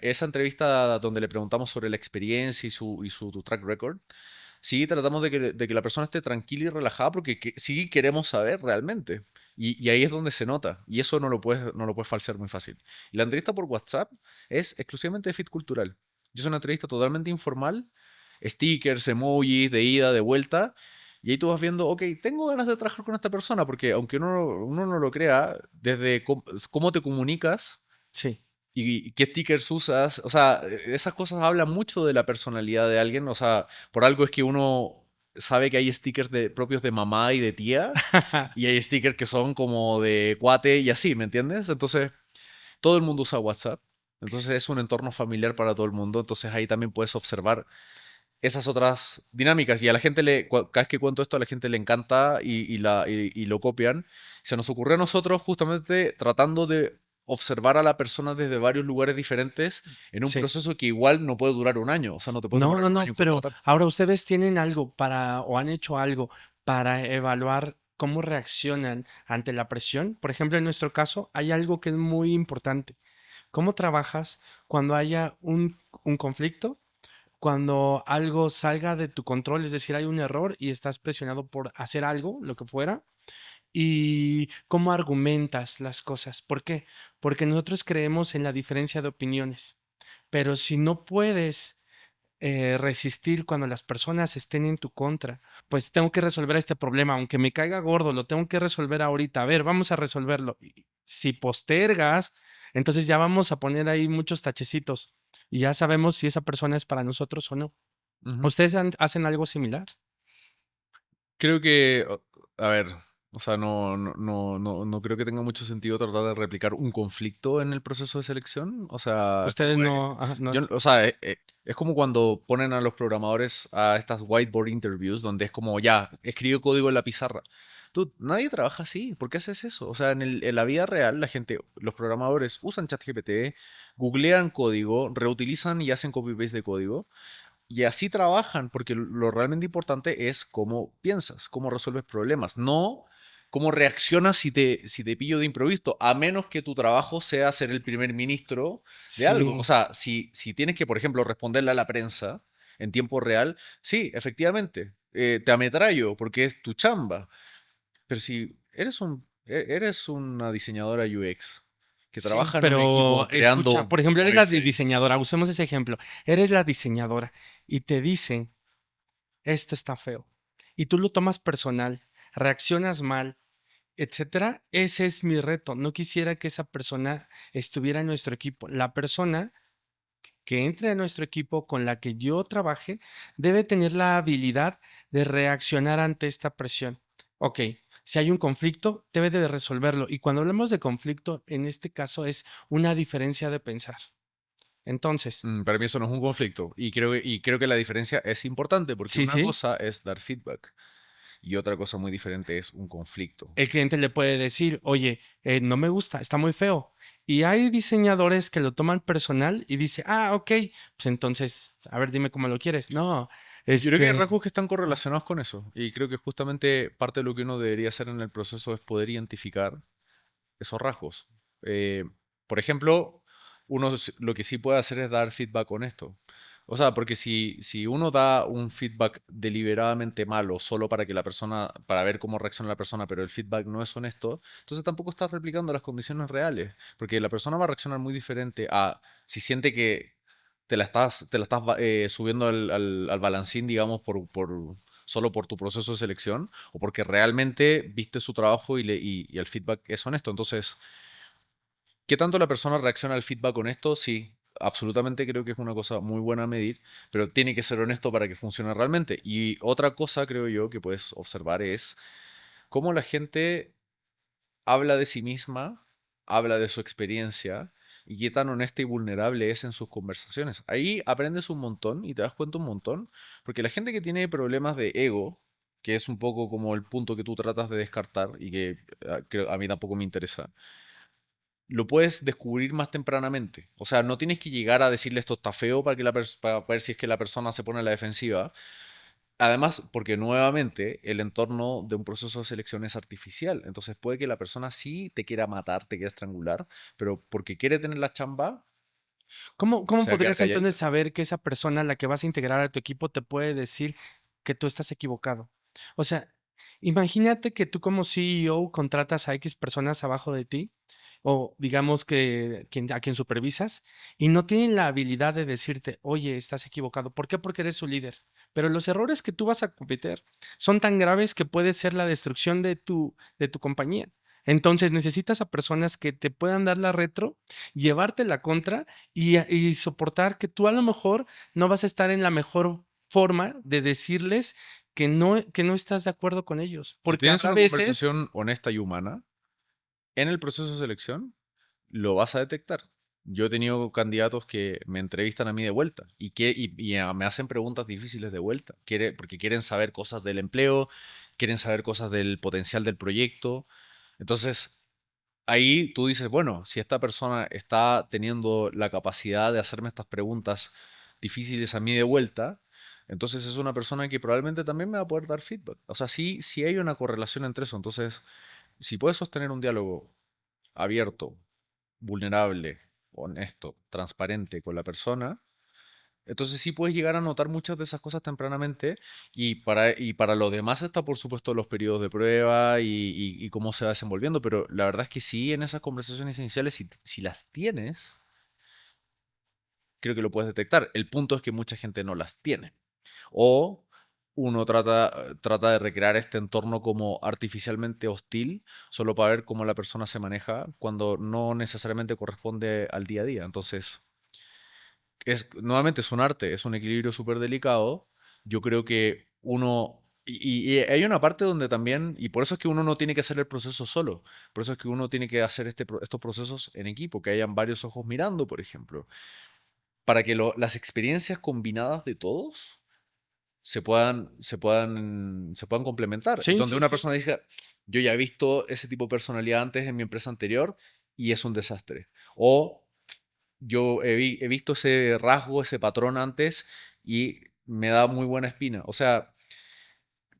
esa entrevista donde le preguntamos sobre la experiencia y su track record, sí, tratamos de que la persona esté tranquila y relajada porque sí queremos saber realmente. Y ahí es donde se nota. Y eso no lo puedes falsear muy fácil. Y la entrevista por WhatsApp es exclusivamente de fit cultural. Y es una entrevista totalmente informal. Stickers, emojis, de ida, de vuelta. Y ahí tú vas viendo, ok, tengo ganas de trabajar con esta persona porque aunque uno no lo crea, desde cómo te comunicas Sí. y qué stickers usas. O sea, esas cosas hablan mucho de la personalidad de alguien. O sea, por algo es que uno sabe que hay stickers propios de mamá y de tía, y hay stickers que son como de cuate y así, ¿me entiendes? Entonces, todo el mundo usa WhatsApp. Entonces es un entorno familiar para todo el mundo. Entonces ahí también puedes observar esas otras dinámicas. Y a la gente cada vez que cuento esto, a la gente le encanta y lo copian. Se nos ocurrió a nosotros justamente tratando de observar a la persona desde varios lugares diferentes en un Sí. proceso que igual no puede durar un año. O sea, no te puedes No, demorar no, un no, año en pero contratar. ahora ustedes tienen algo para o han hecho algo para evaluar cómo reaccionan ante la presión. Por ejemplo, en nuestro caso, hay algo que es muy importante. ¿Cómo trabajas cuando haya un conflicto? Cuando algo salga de tu control, es decir, hay un error y estás presionado por hacer algo, lo que fuera, y cómo argumentas las cosas. ¿Por qué? Porque nosotros creemos en la diferencia de opiniones, pero si no puedes resistir cuando las personas estén en tu contra, pues tengo que resolver este problema, aunque me caiga gordo, lo tengo que resolver ahorita. A ver, vamos a resolverlo. Y si postergas, entonces ya vamos a poner ahí muchos tachecitos y ya sabemos si esa persona es para nosotros o no. Ujú. ¿Ustedes hacen algo similar? Creo que, a ver, o sea, no creo que tenga mucho sentido tratar de replicar un conflicto en el proceso de selección. O sea, Ustedes no, ajá, no. o sea, es como cuando ponen a los programadores a estas whiteboard interviews donde es como, ya, escribe código en la pizarra. Nadie trabaja así. ¿Por qué haces eso? O sea, en la vida real, la gente, los programadores usan ChatGPT, googlean código, reutilizan y hacen copy-paste de código. Y así trabajan, porque lo realmente importante es cómo piensas, cómo resuelves problemas, no cómo reaccionas si te pillo de improviso, a menos que tu trabajo sea ser el primer ministro de algo. O Sí, sea, si tienes que, por ejemplo, responderle a la prensa en tiempo real, sí, efectivamente, te ametrallo porque es tu chamba. Pero si eres una diseñadora UX que sí, trabaja en un pero equipo escucha, creando por ejemplo, eres la wireframes. diseñadora, usemos ese ejemplo, eres la diseñadora y te dicen, esto está feo, y tú lo tomas personal, reaccionas mal, etcétera, ese es mi reto. No quisiera que esa persona estuviera en nuestro equipo. La persona que entre a nuestro equipo con la que yo trabaje debe tener la habilidad de reaccionar ante esta presión. Ok, si hay un conflicto, debe de resolverlo. Y cuando hablamos de conflicto, en este caso es una diferencia de pensar. Entonces, Para mí eso no es un conflicto y creo que la diferencia es importante porque sí, una sí, cosa es dar feedback y otra cosa muy diferente es un conflicto. el cliente le puede decir, oye, no me gusta, está muy feo. Y hay diseñadores que lo toman personal y dice, ah, ok, pues entonces, a ver, dime cómo lo quieres. No, Yo creo que hay este, rasgos que están correlacionados con eso y creo que justamente parte de lo que uno debería hacer en el proceso es poder identificar esos rasgos. Eh, por ejemplo, lo que sí puede hacer es dar feedback honesto. O sea, porque si uno da un feedback deliberadamente malo solo para que la persona, para ver cómo reacciona la persona, pero el feedback no es honesto, entonces tampoco estás replicando las condiciones reales, porque la persona va a reaccionar muy diferente a si siente que te la estás subiendo al balancín, digamos, solo por tu proceso de selección, o porque realmente viste su trabajo y el feedback es honesto. Entonces, ¿qué tanto la persona reacciona al feedback honesto? Sí, absolutamente creo que es una cosa muy buena a medir, pero tiene que ser honesto para que funcione realmente. Y otra cosa, creo yo, que puedes observar es cómo la gente habla de sí misma, habla de su experiencia y qué tan honesta y vulnerable es en sus conversaciones. Ahí aprendes un montón y te das cuenta un montón, porque la gente que tiene problemas de ego, que es un poco como el punto que tú tratas de descartar y que a mí tampoco me interesa, lo puedes descubrir más tempranamente. O sea, no tienes que llegar a decirle esto está feo para ver si es que la persona se pone a la defensiva. Además, porque nuevamente el entorno de un proceso de selección es artificial. Entonces puede que la persona sí te quiera matar, te quiera estrangular, pero porque quiere tener la chamba, ¿Cómo se va a quedar podrías entonces calladita. saber que esa persona a la que vas a integrar a tu equipo te puede decir que tú estás equivocado? O sea, imagínate que tú como CEO contratas a X personas abajo de ti, o digamos que a quien supervisas, y no tienen la habilidad de decirte, oye, estás equivocado. ¿Por qué? Porque eres su líder. Pero los errores que tú vas a cometer son tan graves que puede ser la destrucción de tu compañía. Entonces necesitas a personas que te puedan dar la retro, llevarte la contra y soportar que tú a lo mejor no vas a estar en la mejor forma de decirles que no estás de acuerdo con ellos, Si porque tienes habrá una veces. conversación honesta y humana en el proceso de selección, lo vas a detectar. Yo he tenido candidatos que me entrevistan a mí de vuelta y me hacen preguntas difíciles de vuelta, porque quieren saber cosas del empleo, quieren saber cosas del potencial del proyecto. Entonces, ahí tú dices, bueno, si esta persona está teniendo la capacidad de hacerme estas preguntas difíciles a mí de vuelta, entonces es una persona que probablemente también me va a poder dar feedback. O sea, sí hay una correlación entre eso. Entonces, si puedes sostener un diálogo abierto, vulnerable, honesto, transparente con la persona, entonces sí puedes llegar a notar muchas de esas cosas tempranamente y para lo demás está por supuesto los periodos de prueba y cómo se va desenvolviendo, pero la verdad es que sí en esas conversaciones iniciales, si las tienes, creo que lo puedes detectar. El punto es que mucha gente no las tiene. O uno trata de recrear este entorno como artificialmente hostil, solo para ver cómo la persona se maneja cuando no necesariamente corresponde al día a día. Entonces, nuevamente es un arte, es un equilibrio súper delicado. Yo creo que uno... Y hay una parte donde también, y por eso es que uno no tiene que hacer el proceso solo, por eso es que uno tiene que hacer estos procesos en equipo, que hayan varios ojos mirando, por ejemplo, para que las experiencias combinadas de todos se puedan complementar. Sí, Donde sí, una sí. persona diga, yo ya he visto ese tipo de personalidad antes en mi empresa anterior y es un desastre. O yo he visto ese rasgo, ese patrón antes y me da muy buena espina. O sea,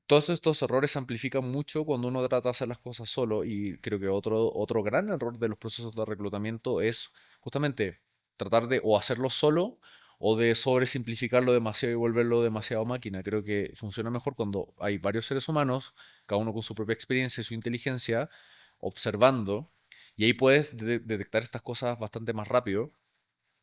todos estos errores se amplifican mucho cuando uno trata de hacer las cosas solo y creo que otro gran error de los procesos de reclutamiento es justamente tratar de o hacerlo solo o de sobresimplificarlo demasiado y volverlo demasiado máquina. Creo que funciona mejor cuando hay varios seres humanos, cada uno con su propia experiencia y su inteligencia, observando, y ahí puedes detectar estas cosas bastante más rápido,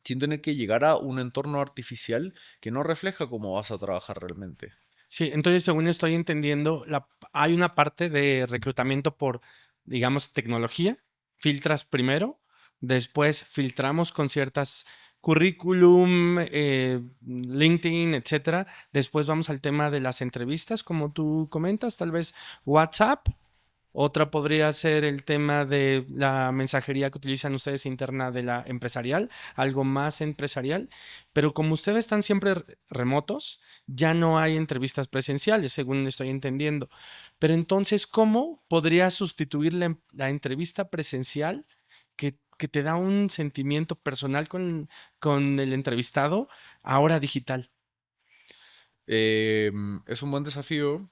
sin tener que llegar a un entorno artificial que no refleja cómo vas a trabajar realmente. Sí, entonces, según estoy entendiendo, hay una parte de reclutamiento por, digamos, tecnología. Filtras primero, después filtramos con ciertas currículum, LinkedIn, etcétera. Después vamos al tema de las entrevistas, como tú comentas, tal vez WhatsApp. Otra podría ser el tema de la mensajería que utilizan ustedes interna de la empresarial, algo más empresarial, pero como ustedes están siempre remotos, ya no hay entrevistas presenciales, según estoy entendiendo. Pero entonces, ¿cómo podría sustituir la entrevista presencial que te da un sentimiento personal con el entrevistado ahora digital? Es un buen desafío.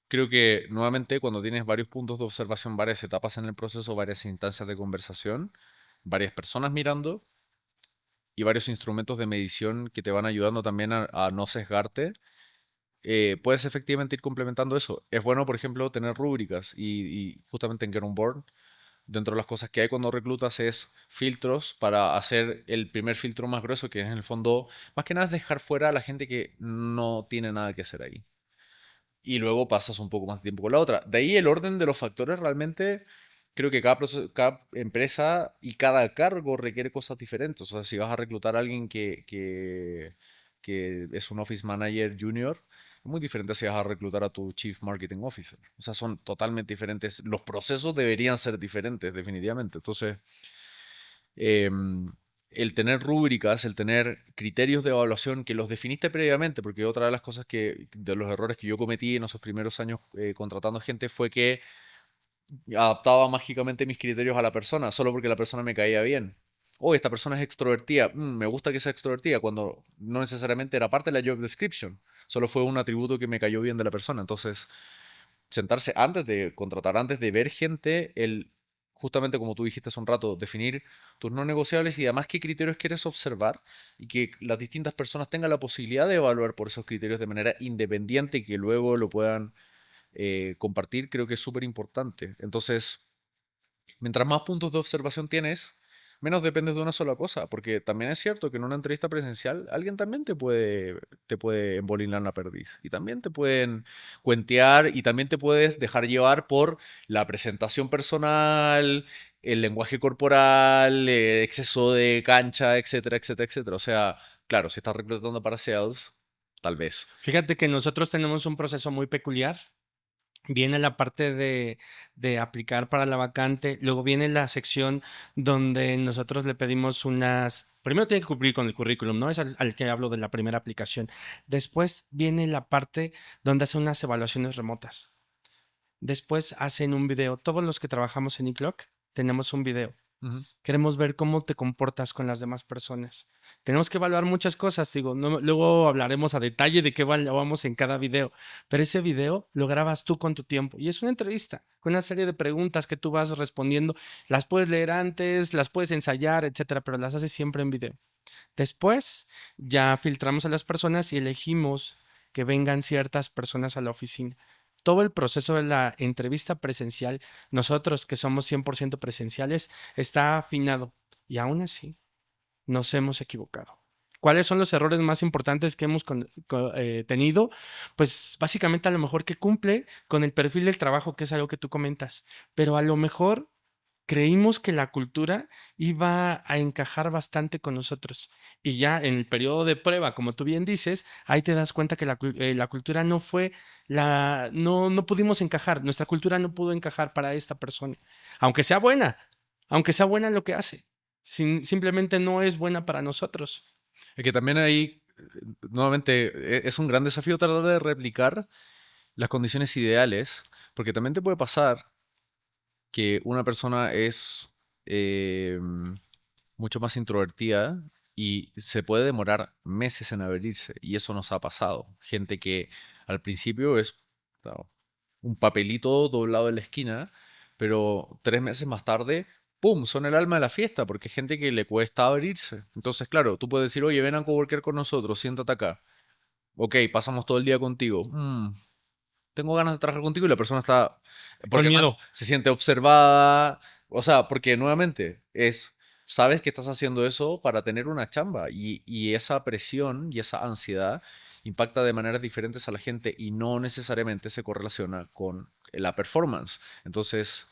Creo que nuevamente cuando tienes varios puntos de observación, varias etapas en el proceso, varias instancias de conversación, varias personas mirando, y varios instrumentos de medición que te van ayudando también a no sesgarte, puedes efectivamente ir complementando eso. Es bueno, por ejemplo, tener rúbricas y justamente en Get On Board, dentro de las cosas que hay cuando reclutas es filtros para hacer el primer filtro más grueso, que es en el fondo, más que nada es dejar fuera a la gente que no tiene nada que hacer ahí. Y luego pasas un poco más de tiempo con la otra. De ahí el orden de los factores realmente, creo que cada empresa y cada cargo requiere cosas diferentes. O sea, si vas a reclutar a alguien que es un Office Manager Junior, es muy diferente si vas a reclutar a tu Chief Marketing Officer. O sea, son totalmente diferentes. Los procesos deberían ser diferentes, definitivamente. Entonces, em, el tener rúbricas, el tener criterios de evaluación que los definiste previamente, porque otra de las cosas de los errores que yo cometí en esos primeros años contratando gente fue que adaptaba mágicamente mis criterios a la persona, solo porque la persona me caía bien. Oh, esta persona es extrovertida. Me gusta que sea extrovertida, cuando no necesariamente era parte de la job description. Solo fue un atributo que me cayó bien de la persona. Entonces, sentarse antes de contratar, antes de ver gente, justamente como tú dijiste hace un rato, definir tus no negociables y además qué criterios quieres observar y que las distintas personas tengan la posibilidad de evaluar por esos criterios de manera independiente y que luego lo puedan compartir, creo que es súper importante. Entonces, mientras más puntos de observación tienes, menos dependes de una sola cosa, porque también es cierto que en una entrevista presencial alguien también te puede embolinar la perdiz y también te pueden cuentear y también te puedes dejar llevar por la presentación personal, el lenguaje corporal, exceso de cancha, etcétera, etcétera, etcétera. O sea, claro, si estás reclutando para sales, tal vez. Fíjate que nosotros tenemos un proceso muy peculiar. Viene la parte de aplicar para la vacante, luego viene la sección donde nosotros le pedimos unas. Primero tiene que cumplir con el currículum, ¿no? Es al que hablo de la primera aplicación. Después viene la parte donde hacen unas evaluaciones remotas. Después hacen un video. Todos los que trabajamos en eClock tenemos un video. Ujú. Queremos ver cómo te comportas con las demás personas. Tenemos que evaluar muchas cosas, digo, luego hablaremos a detalle de qué evaluamos en cada video, pero ese video lo grabas tú con tu tiempo y es una entrevista con una serie de preguntas que tú vas respondiendo. Las puedes leer antes, las puedes ensayar, etcétera, pero las haces siempre en video. Después ya filtramos a las personas y elegimos que vengan ciertas personas a la oficina. Todo el proceso de la entrevista presencial, nosotros que somos 100% presenciales, está afinado y aún así nos hemos equivocado. ¿Cuáles son los errores más importantes que hemos tenido? Pues básicamente a lo mejor que cumple con el perfil del trabajo, que es algo que tú comentas, pero a lo mejor creímos que la cultura iba a encajar bastante con nosotros. Y ya en el periodo de prueba, como tú bien dices, ahí te das cuenta que la cultura no fue no pudimos encajar, nuestra cultura no pudo encajar para esta persona, aunque sea buena, aunque sea buena en lo que hace, simplemente no es buena para nosotros. Es que también ahí, nuevamente, es un gran desafío tratar de replicar las condiciones ideales, porque también te puede pasar que una persona es mucho más introvertida y se puede demorar meses en abrirse, y eso nos ha pasado. Gente que al principio es no, un papelito doblado en la esquina, pero 3 meses más tarde, ¡pum!, son el alma de la fiesta, porque hay gente que le cuesta abrirse. Entonces, claro, tú puedes decir, oye, ven a coworker con nosotros, siéntate acá. Ok, pasamos todo el día contigo. Tengo ganas de trabajar contigo y la persona está, Con porque además miedo. se siente observada, o sea, porque nuevamente sabes que estás haciendo eso para tener una chamba y esa presión y esa ansiedad impacta de maneras diferentes a la gente y no necesariamente se correlaciona con la performance. Entonces,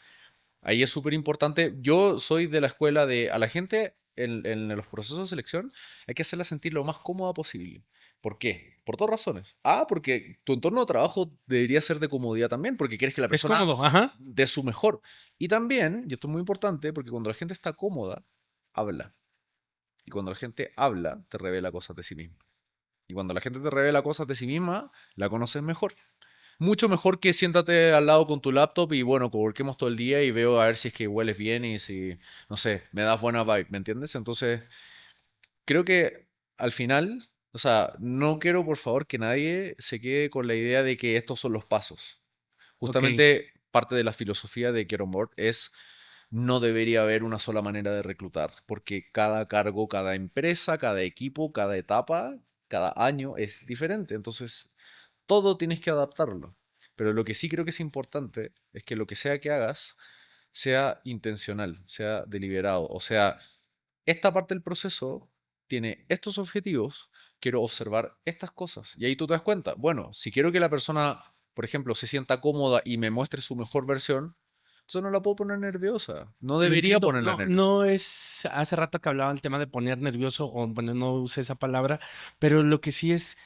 ahí es súper importante. Yo soy de la escuela de a la gente en los procesos de selección hay que hacerla sentir lo más cómoda posible. ¿Por qué? Por dos razones. Porque tu entorno de trabajo debería ser de comodidad también, porque quieres que la Es persona cómodo, ajá. dé su mejor. Y también, y esto es muy importante, porque cuando la gente está cómoda, habla. Y cuando la gente habla, te revela cosas de sí misma. Y cuando la gente te revela cosas de sí misma, la conoces mejor. Mucho mejor que siéntate al lado con tu laptop y bueno, coworquemos todo el día y veo a ver si es que hueles bien y si, no sé, me das buena vibe, ¿me entiendes? Entonces, creo que al final, o sea, no quiero por favor que nadie se quede con la idea de que estos son los pasos. Ok. Justamente parte de la filosofía de Get On Board es no debería haber una sola manera de reclutar, porque cada cargo, cada empresa, cada equipo, cada etapa, cada año es diferente. Entonces, todo tienes que adaptarlo. Pero lo que sí creo que es importante es que lo que sea que hagas sea intencional, sea deliberado. O sea, esta parte del proceso tiene estos objetivos, quiero observar estas cosas. Y ahí tú te das cuenta, bueno, si quiero que la persona, por ejemplo, se sienta cómoda y me muestre su mejor versión, entonces no la puedo poner nerviosa. No Lo debería entiendo. ponerla No, nerviosa. no es hace rato que hablaba el tema de poner nervioso, o bueno, no usé esa palabra, pero lo que sí es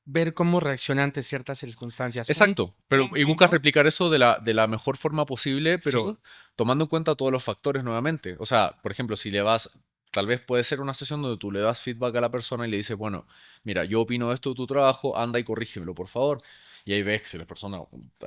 ver cómo reacciona ante ciertas circunstancias. Exacto, pero Un y buscas punto, replicar eso de la mejor forma posible, sí, pero tomando en cuenta todos los factores nuevamente. O sea, por ejemplo, si le vas, tal vez puede ser una sesión donde tú le das feedback a la persona y le dices, bueno, mira, yo opino esto de tu trabajo, anda y corrígemelo, por favor. Y ahí ves que si la persona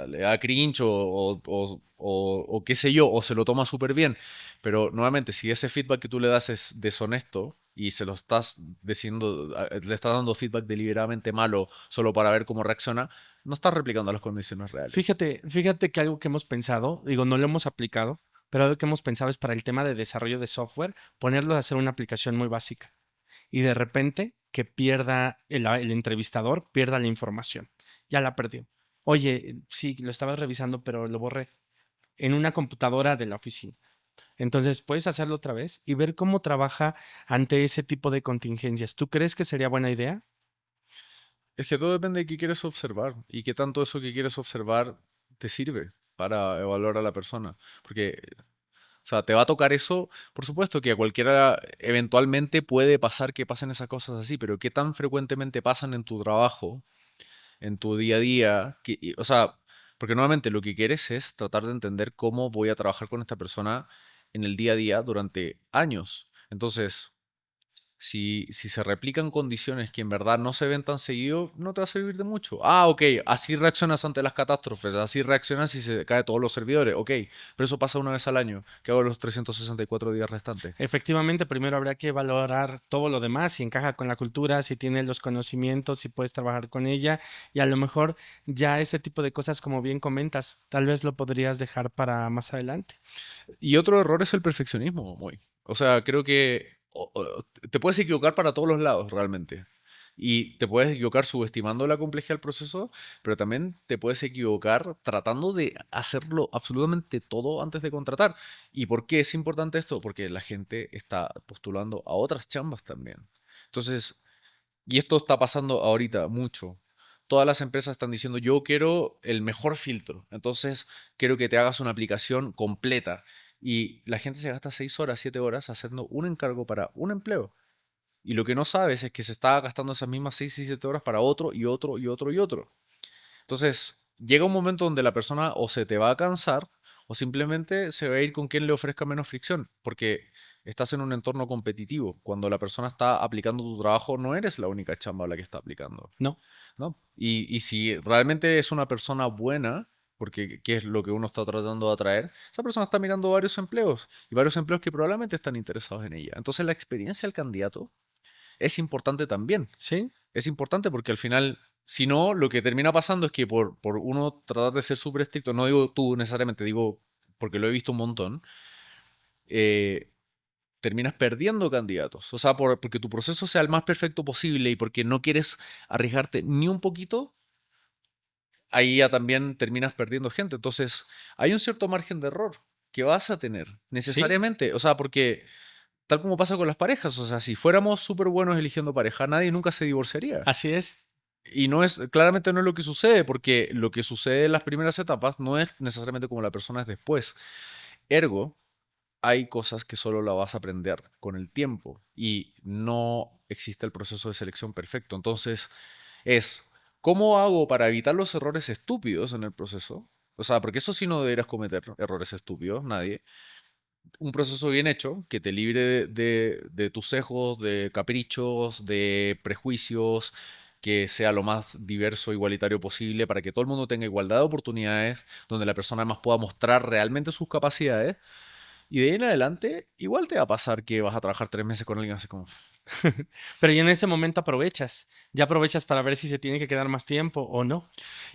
le da cringe o qué sé yo, o se lo toma súper bien. Pero nuevamente, si ese feedback que tú le das es deshonesto y se lo estás diciendo, le estás dando feedback deliberadamente malo solo para ver cómo reacciona, no estás replicando las condiciones reales. fíjate que algo que hemos pensado, digo, no lo hemos aplicado, pero algo que hemos pensado es para el tema de desarrollo de software, ponerlo a hacer una aplicación muy básica y de repente que pierda el entrevistador, pierda la información. Ya la perdió. Oye, sí, lo estabas revisando, pero lo borré en una computadora de la oficina. Entonces, puedes hacerlo otra vez y ver cómo trabaja ante ese tipo de contingencias. ¿Tú crees que sería buena idea? Es que todo depende de qué quieres observar y qué tanto eso que quieres observar te sirve para evaluar a la persona. Porque, o sea, te va a tocar eso, por supuesto que a cualquiera eventualmente puede pasar que pasen esas cosas así, pero qué tan frecuentemente pasan en tu trabajo, en tu día a día, o sea, porque nuevamente lo que quieres es tratar de entender cómo voy a trabajar con esta persona en el día a día durante años. Entonces, si se replican condiciones que en verdad no se ven tan seguido, no te va a servir de mucho. Ah, ok, así reaccionas ante las catástrofes, así reaccionas si se caen todos los servidores, ok, pero eso pasa una vez al año. ¿Qué hago los 364 días restantes? Efectivamente, primero habrá que valorar todo lo demás, si encaja con la cultura, si tiene los conocimientos, si puedes trabajar con ella y a lo mejor ya este tipo de cosas, como bien comentas, tal vez lo podrías dejar para más adelante. Y otro error es el perfeccionismo, muy. O sea, creo que te puedes equivocar para todos los lados, realmente. Y te puedes equivocar subestimando la complejidad del proceso, pero también te puedes equivocar tratando de hacerlo absolutamente todo antes de contratar. ¿Y por qué es importante esto? Porque la gente está postulando a otras chambas también. Entonces, y esto está pasando ahorita mucho. Todas las empresas están diciendo, yo quiero el mejor filtro. Entonces, quiero que te hagas una aplicación completa. Y la gente se gasta 6 horas, 7 horas haciendo un encargo para un empleo. Y lo que no sabes es que se está gastando esas mismas 6 y 7 horas para otro y otro y otro y otro. Entonces, llega un momento donde la persona o se te va a cansar o simplemente se va a ir con quien le ofrezca menos fricción, porque estás en un entorno competitivo. Cuando la persona está aplicando tu trabajo, no eres la única chamba a la que está aplicando, No, ¿no? Y si realmente es una persona buena, porque qué es lo que uno está tratando de atraer, esa persona está mirando varios empleos y varios empleos que probablemente están interesados en ella. Entonces, la experiencia del candidato es importante también. ¿sí? Es importante porque al final, si no, lo que termina pasando es que por uno tratar de ser súper estricto, no digo tú necesariamente, digo porque lo he visto un montón, eh, terminas perdiendo candidatos. O sea, porque tu proceso sea el más perfecto posible y porque no quieres arriesgarte ni un poquito, ahí ya también terminas perdiendo gente. Entonces, hay un cierto margen de error que vas a tener, Sí, necesariamente. O sea, porque tal como pasa con las parejas, o sea, si fuéramos súper buenos eligiendo pareja, nadie nunca se divorciaría. así es. Y no es, claramente no es lo que sucede, porque lo que sucede en las primeras etapas no es necesariamente como la persona es después. Ergo, hay cosas que solo la vas a aprender con el tiempo y no existe el proceso de selección perfecto. Entonces, es, ¿cómo hago para evitar los errores estúpidos en el proceso? O sea, porque eso sí no deberías cometer errores estúpidos, nadie. Un proceso bien hecho que te libre de tus sesgos, de caprichos, de prejuicios, que sea lo más diverso e igualitario posible para que todo el mundo tenga igualdad de oportunidades, donde la persona además pueda mostrar realmente sus capacidades. Y de ahí en adelante, igual te va a pasar que vas a trabajar 3 meses con alguien así como... Pero y en ese momento aprovechas, ya aprovechas para ver si se tiene que quedar más tiempo o no.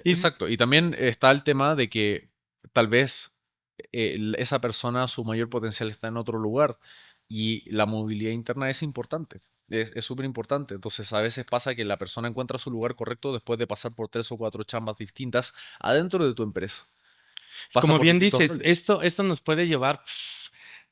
Y Exacto. Y también está el tema de que tal vez esa persona, su mayor potencial está en otro lugar. Y la movilidad interna es importante. Es súper importante. Entonces, a veces pasa que la persona encuentra su lugar correcto después de pasar por 3 o 4 chambas distintas adentro de tu empresa. Pasa Como por bien distintos dices, roles. esto nos puede llevar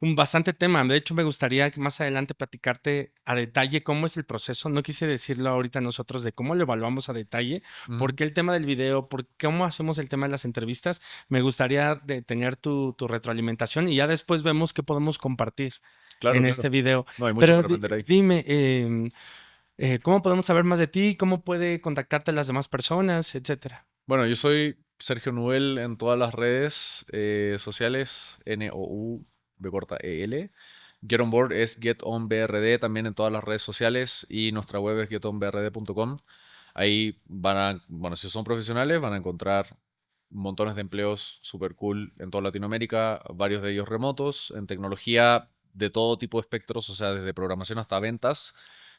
un bastante tema. De hecho, me gustaría que más adelante platicarte a detalle cómo es el proceso. No quise decirlo ahorita nosotros de cómo lo evaluamos a detalle, por Ujú. qué el tema del video, por cómo hacemos el tema de las entrevistas. Me gustaría tener tu retroalimentación y ya después vemos qué podemos compartir Claro, en claro. este video. No, hay mucho Pero para aprender ahí. dime, ¿cómo podemos saber más de ti? ¿Cómo puede contactarte las demás personas, etcétera? Bueno, yo soy Sergio Nubel en todas las redes sociales, NOU, B corta EL. Get On Board es Get On BRD también en todas las redes sociales y nuestra web es getonbrd.com. Ahí bueno, si son profesionales, van a encontrar montones de empleos super cool en toda Latinoamérica, varios de ellos remotos, en tecnología de todo tipo de espectros, o sea, desde programación hasta ventas,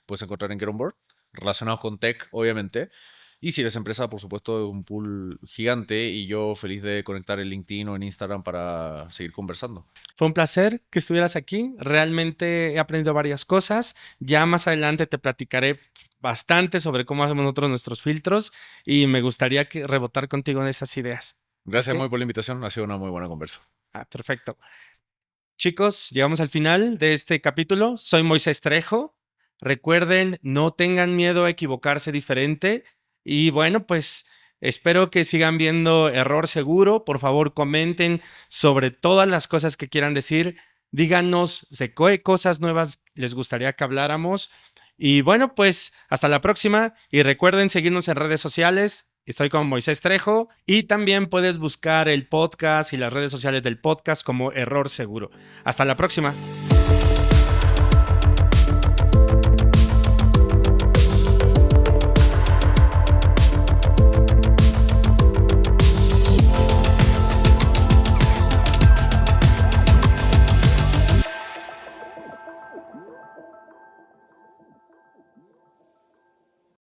puedes encontrar en Get On Board, relacionados con tech, obviamente. Y si eres empresa, por supuesto, un pool gigante y yo feliz de conectar en LinkedIn o en Instagram para seguir conversando. Fue un placer que estuvieras aquí. Realmente he aprendido varias cosas. Ya más adelante te platicaré bastante sobre cómo hacemos nosotros nuestros filtros y me gustaría rebotar contigo en esas ideas. ¿Ok? Gracias muy por la invitación, ha sido una muy buena conversa. Perfecto. Chicos, llegamos al final de este capítulo. Soy Moisés Trejo. Recuerden, no tengan miedo a equivocarse diferente. Y bueno, pues espero que sigan viendo Error Seguro. Por favor, comenten sobre todas las cosas que quieran decir. Díganos de qué cosas nuevas les gustaría que habláramos. Y bueno, pues hasta la próxima. Y recuerden seguirnos en redes sociales. Estoy con Moisés Trejo y también puedes buscar el podcast y las redes sociales del podcast como Error Seguro. Hasta la próxima.